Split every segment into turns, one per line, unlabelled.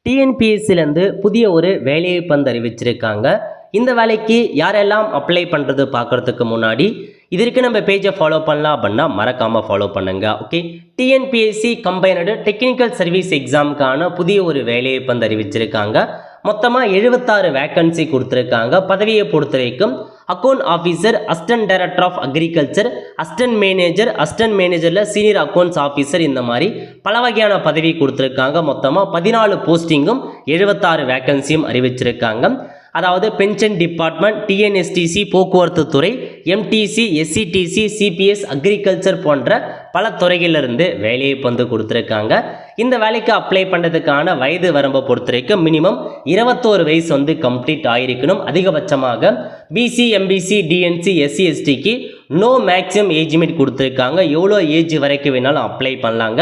டிஎன்பிஎஸ்சிலேருந்து புதிய ஒரு வேலைவாய்ப்பு வந்து அறிவிச்சிருக்காங்க. இந்த வேலைக்கு யாரெல்லாம் அப்ளை பண்ணுறது பார்க்குறதுக்கு முன்னாடி இதற்கு நம்ம பேஜை ஃபாலோ பண்ணலாம் அப்படின்னா மறக்காமல் ஃபாலோ பண்ணுங்க. Okay, TNPSC combined technical service எக்ஸாமுக்கான புதிய ஒரு வேலைவாய்ப்பு வந்து அறிவிச்சிருக்காங்க. மொத்தமாக 76 வேக்கன்சி கொடுத்துருக்காங்க. பதவியை பொறுத்த வரைக்கும் account officer, assistant director of agriculture, assistant மேனேஜரில் சீனியர் அக்கௌண்ட்ஸ் ஆஃபீஸர், இந்த மாதிரி பல வகையான பதவி கொடுத்துருக்காங்க. மொத்தமாக 14 போஸ்டிங்கும் 76 வேக்கன்சியும் அறிவிச்சிருக்காங்க. அதாவது பென்ஷன் டிபார்ட்மெண்ட், டிஎன்எஸ்டிசி, போக்குவரத்து துறை, எம்டிசி, எஸ்சிடிசி, சிபிஎஸ், அக்ரிகல்ச்சர் போன்ற பல துறைகளிலிருந்து வேலையை வந்து கொடுத்துருக்காங்க. இந்த வேலைக்கு அப்ளை பண்ணுறதுக்கான வயது வரம்பை பொறுத்த வரைக்கும் மினிமம் 21 வயசு வந்து கம்ப்ளீட் ஆகிருக்கணும். அதிகபட்சமாக பிசி, எம்பிசி, டிஎன்சி, எஸ்சி, எஸ்டிக்கு நோ மேக்ஸிமம் ஏஜ் லிமிட் கொடுத்துருக்காங்க. எவ்வளோ ஏஜ் வரைக்கும் வேணாலும் அப்ளை பண்ணலாங்க.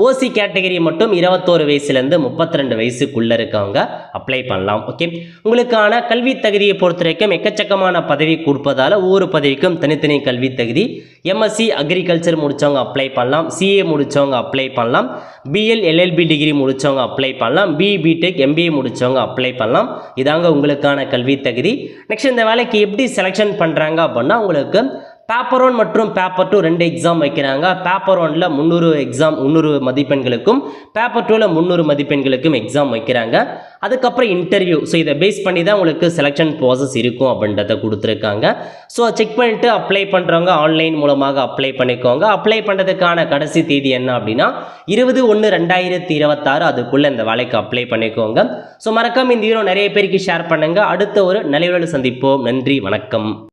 ஓசி கேட்டகரி மட்டும் 21 வயசுலேருந்து 32 வயசுக்குள்ளே இருக்கவங்க அப்ளை பண்ணலாம். ஓகே, உங்களுக்கான கல்வி தகுதியை பொறுத்த வரைக்கும் எக்கச்சக்கமான பதவி கொடுப்பதால் ஒவ்வொரு பதவிக்கும் தனித்தனி கல்வி தகுதி. எம்எஸ்சி அக்ரிகல்ச்சர் முடித்தவங்க அப்ளை பண்ணலாம், சிஏ முடித்தவங்க அப்ளை பண்ணலாம், பிஎல் எல்எல்பி டிகிரி முடித்தவங்க அப்ளை பண்ணலாம், பிடெக் எம்பிஏ முடித்தவங்க அப்ளை பண்ணலாம். இதாங்க உங்களுக்கான கல்வி தகுதி. நெக்ஸ்ட் இந்த வேலைக்கு எப்படி செலெக்ஷன் பண்ணுறாங்க அப்படின்னா, உங்களுக்கு பேப்பர் 1 மற்றும் பேப்பர் 2 2 எக்ஸாம் வைக்கிறாங்க. பேப்பர் 1ல் 300 மதிப்பெண்களுக்கும், பேப்பர் 2ல் 300 மதிப்பெண்களுக்கும் எக்ஸாம் வைக்கிறாங்க. அதுக்கப்புறம் இன்டர்வியூ. ஸோ இதை பேஸ் பண்ணி தான் உங்களுக்கு செலெக்ஷன் ப்ராசஸ் இருக்கும் அப்படின்றத கொடுத்துருக்காங்க. ஸோ செக் பண்ணிவிட்டு அப்ளை பண்ணுறவங்க ஆன்லைன் மூலமாக அப்ளை பண்ணிக்கோங்க. அப்ளை பண்ணுறதுக்கான கடைசி தேதி என்ன அப்படின்னா 20/1/2026. அதுக்குள்ளே இந்த வேலைக்கு அப்ளை பண்ணிக்கோங்க. ஸோ மறக்காம இந்த வீடியோ நிறைய பேருக்கு ஷேர் பண்ணுங்கள். அடுத்த ஒரு நல்ல வீடியோவில் சந்திப்போம். நன்றி, வணக்கம்.